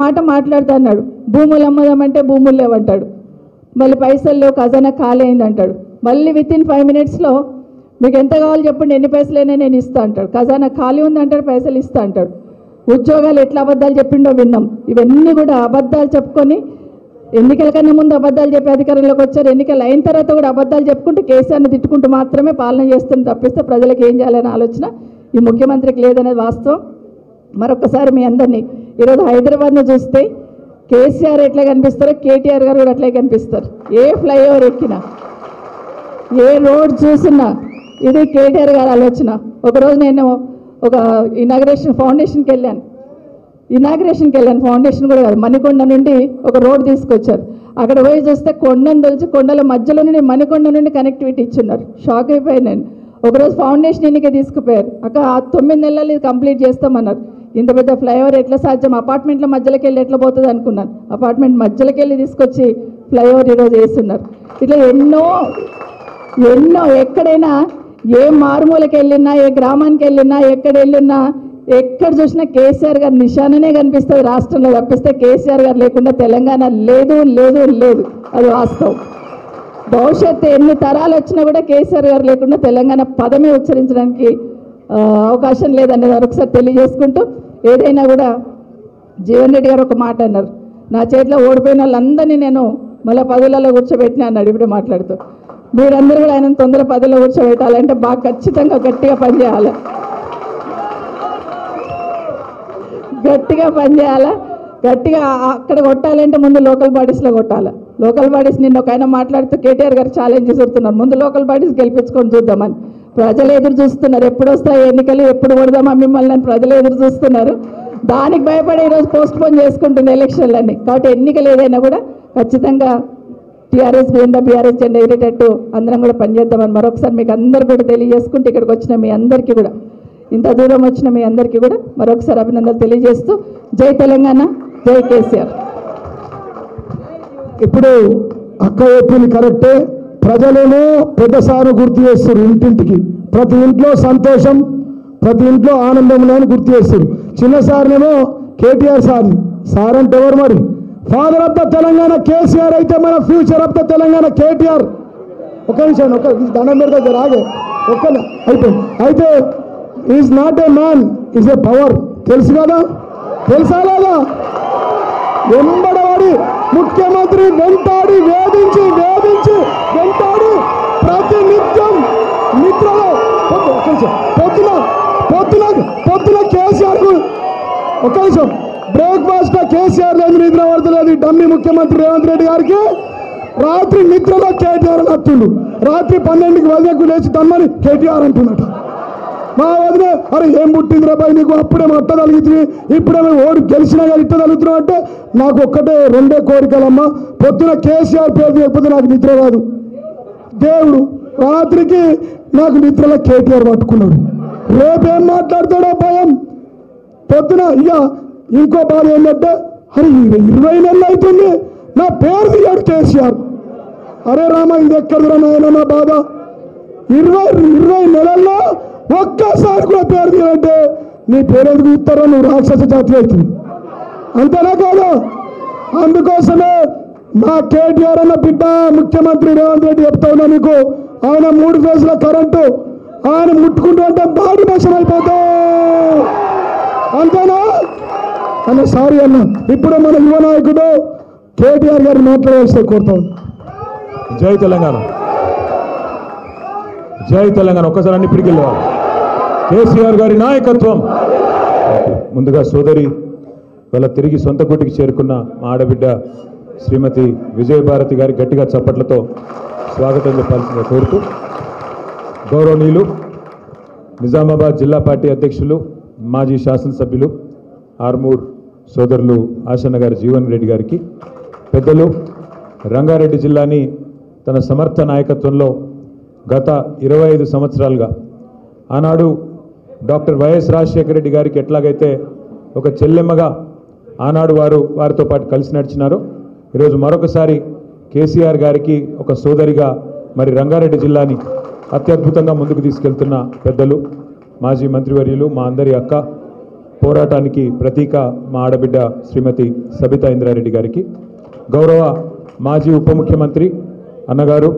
మాట మాట్లాడుతున్నాడు, భూములు అమ్మదామంటే భూములు లేవంటాడు, మళ్ళీ పైసలు లేవు, ఖజానా ఖాళీ అయింది అంటాడు. మళ్ళీ వితిన్ 5 minutesలో మీకు ఎంత కావాలో చెప్పండి, ఎన్ని పైసలైనా నేను ఇస్తా అంటాడు. ఖజానా ఖాళీ ఉంది అంటాడు, పైసలు ఇస్తా అంటాడు. ఉద్యోగాలు ఎట్లా అబద్ధాలు చెప్పిండో విన్నాం. ఇవన్నీ కూడా అబద్ధాలు చెప్పుకొని ఎన్నికల కన్నా ముందు అబద్ధాలు చెప్పి అధికారంలోకి వచ్చారు. ఎన్నికలు అయిన తర్వాత కూడా అబద్ధాలు చెప్పుకుంటూ కేసీఆర్ని తిట్టుకుంటూ మాత్రమే పాలన చేస్తుంది తప్పిస్తే ప్రజలకు ఏం చేయాలనే ఆలోచన ఈ ముఖ్యమంత్రికి లేదనేది వాస్తవం. మరొకసారి మీ అందరినీ ఈరోజు హైదరాబాద్ను చూస్తే కేసీఆర్ ఎట్లా కనిపిస్తారో కేటీఆర్ గారు కూడా అట్లే కనిపిస్తారు. ఏ ఫ్లైఓవర్ ఎక్కినా, ఏ రోడ్ చూసినా ఇది కేటీఆర్ గారి ఆలోచన. ఒకరోజు నేను ఒక ఫౌండేషన్కి వెళ్ళాను. ఫౌండేషన్ కూడా కాదు, మణికొండ నుండి ఒక రోడ్ తీసుకొచ్చారు. అక్కడ పోయి చూస్తే కొండను తెలిసి కొండల మధ్యలో నుండి మణికొండ నుండి కనెక్టివిటీ ఇచ్చున్నారు. షాక్ అయిపోయాను. ఒకరోజు ఫౌండేషన్ ఎన్నిక తీసుకుపోయారు. అక్కడ 9 నెలలు ఇది కంప్లీట్ చేస్తామన్నారు. ఇంత పెద్ద ఫ్లైఓవర్ ఎట్లా సాధ్యం? అపార్ట్మెంట్ల మధ్యలోకి వెళ్ళి ఎట్లా పోతుంది అనుకున్నాను. అపార్ట్మెంట్ మధ్యలోకి వెళ్ళి తీసుకొచ్చి ఫ్లైఓవర్ ఈరోజు వేస్తున్నారు. ఇట్లా ఎన్నో ఎక్కడైనా ఏ మారుమూలకి వెళ్ళినా, ఏ గ్రామానికి వెళ్ళినా, ఎక్కడ చూసినా కేసీఆర్ గారి నిశాననే కనిపిస్తుంది రాష్ట్రంలో తప్పిస్తే కేసీఆర్ గారు లేకుండా తెలంగాణ లేదు. అది వాస్తవం. భవిష్యత్తు ఎన్ని తరాలు వచ్చినా కూడా కేసీఆర్ గారు లేకుండా తెలంగాణ పదమే ఉచ్చరించడానికి అవకాశం లేదనేది ఒకసారి తెలియజేసుకుంటూ, ఏదైనా కూడా జీవన్ రెడ్డి గారు ఒక మాట అన్నారు, నా చేతిలో ఓడిపోయిన వాళ్ళందరినీ నేను మళ్ళీ పదవులలో కూర్చోబెట్టినా అన్నాడు. ఇప్పుడే మాట్లాడుతూ మీరందరూ కూడా ఆయన తొందర పదవిలో కూర్చోబెట్టాలంటే బాగా ఖచ్చితంగా గట్టిగా పనిచేయాలి. గట్టిగా అక్కడ కొట్టాలంటే ముందు లోకల్ బాడీస్లో కొట్టాలి. లోకల్ బాడీస్ నిన్న ఒక ఆయన మాట్లాడుతూ కేటీఆర్ గారు ఛాలెంజ్ చేస్తున్నారు, ముందు లోకల్ బాడీస్ గెలిపించుకొని చూద్దామని. ప్రజలు ఎదురు చూస్తున్నారు, ఎప్పుడు వస్తాయి ఎన్నికలు, ఎప్పుడు కొడదామా మిమ్మల్ని అని ప్రజలు ఎదురు చూస్తున్నారు. దానికి భయపడి ఈరోజు పోస్ట్ పోన్ చేసుకుంటున్న ఎలక్షన్లన్నీ. కాబట్టి ఎన్నికలు ఏదైనా కూడా ఖచ్చితంగా టీఆర్ఎస్ బీఆర్ఎస్ జెండా ఎగిరేటట్టు అందరం కూడా పనిచేద్దామని మరొకసారి మీకు అందరు కూడా తెలియజేసుకుంటూ, ఇక్కడికి వచ్చిన మీ అందరికీ కూడా, ఇంత దూరం వచ్చిన మీ అందరికీ కూడా మరొకసారి అభినందనలు తెలియజేస్తూ, జై తెలంగాణ, జై కేసీఆర్. ఇప్పుడు అక్క చెప్పింది కరెక్టే. ప్రజలను పెద్దసారు గుర్తు చేస్తారు. ఇంటింటికి ప్రతి ఇంట్లో సంతోషం, ప్రతి ఇంట్లో ఆనందం అని గుర్తు చేస్తారు. చిన్న సార్నేమో కేటీఆర్ సార్ని. సార్ అంటే ఎవరు మరి? Father of the Telangana KCR అయితే మన future of the Telangana KTR. ఒక నిమిషం, ఒక దండం పెడతా రాగే ఒక్కనే అయిపోయింది. అయితే is not a man, is a power. తెలుసు కదా? తెలుసా లేదా? వెంబడవాడి ముఖ్యమంత్రి వెంటాడి వేధించి ప్రతి నిత్యం నిద్రలో పొద్దున కేసీఆర్ కు ఒక నిమిషం బ్రేక్ఫాస్ట్ కేసీఆర్ లేదు, నిద్ర పడతలేదు. డమ్మి ముఖ్యమంత్రి రేవంత్ రెడ్డి గారికి రాత్రి నిద్రలో కేటీఆర్ అని అత్తుండు. రాత్రి 12కి వదిలేకు లేచి తమ్మని కేటీఆర్ అంటున్నట. మా వదిలే అరే ఏం పుట్టింది రాబాయి నీకు, అప్పుడేమో అట్ట తలుగుతుంది, ఇప్పుడేమో ఓడి గెలిచినా కానీ ఇట్ట తలుగుతున్నావు అంటే నాకు ఒక్కటే 2 కోరికలమ్మా. పొద్దున కేసీఆర్ పేరు లేకపోతే నాకు నిద్ర రాదు. దేవుడు రాత్రికి నాకు నిద్రలో కేటీఆర్ పట్టుకున్నాడు. రేపేం మాట్లాడతాడో భయం. పొద్దున ఇక ఇంకో బాధ ఏంటంటే అరే 20 నెలలు అవుతుంది నా పేరు తీయాడు కేసీఆర్. అరే రామ ఇది ఎక్కడురా నాయన నా బాధ. 20 నెలల్లో ఒక్కసారి కూడా పేరు తీయాలంటే నీ పేరు ఎందుకు ఇస్తారో నువ్వు రాక్షస జాతి అవుతుంది. అంతేనా కాదు? అందుకోసమే మా కేటీఆర్ అన్న బిడ్డ ముఖ్యమంత్రి రేవంత్ రెడ్డి చెప్తా ఉన్నా మీకు, ఆయన 3 ఫేజ్ల కరెంటు ఆయన ముట్టుకుంటూ అంటే బాడీ మోసం అయిపోతావు. అంతేనా అన్న? సారీ అన్న. ఇప్పుడు మన యువ నాయకుడు కేటీఆర్ గారిని మాట్లాడవలసి కోరుతాం. జై తెలంగాణ, జై తెలంగాణ. ఒక్కసారి అన్ని పిడికిల్లేవాలి. కేసీఆర్ గారి నాయకత్వం. ముందుగా సోదరి వాళ్ళ తిరిగి సొంత గుటికి చేరుకున్న మా ఆడబిడ్డ శ్రీమతి విజయభారతి గారి గట్టిగా చప్పట్లతో స్వాగతం చెప్పాల్సిందిగా కోరుతూ, గౌరవనీయులు నిజామాబాద్ జిల్లా పార్టీ అధ్యక్షులు మాజీ శాసనసభ్యులు ఆర్మూర్ సోదరులు ఆశన్న గారి జీవన్ రెడ్డి గారికి, పెద్దలు రంగారెడ్డి జిల్లాని తన సమర్థ నాయకత్వంలో గత 25 సంవత్సరాలుగా ఆనాడు డాక్టర్ వైఎస్ రాజశేఖర రెడ్డి గారికి ఎట్లాగైతే ఒక చెల్లెమ్మగా ఆనాడు వారితో పాటు కలిసి నడిచినారో, ఈరోజు మరొకసారి కేసీఆర్ గారికి ఒక సోదరిగా మరి రంగారెడ్డి జిల్లాని అత్యద్భుతంగా ముందుకు తీసుకెళ్తున్న పెద్దలు మాజీ మంత్రివర్యులు మా అందరి అక్క పోరాటానికి ప్రతీక మా ఆడబిడ్డ శ్రీమతి సబితా ఇంద్రారెడ్డి గారికి, గౌరవ మాజీ ఉప ముఖ్యమంత్రి అన్నగారు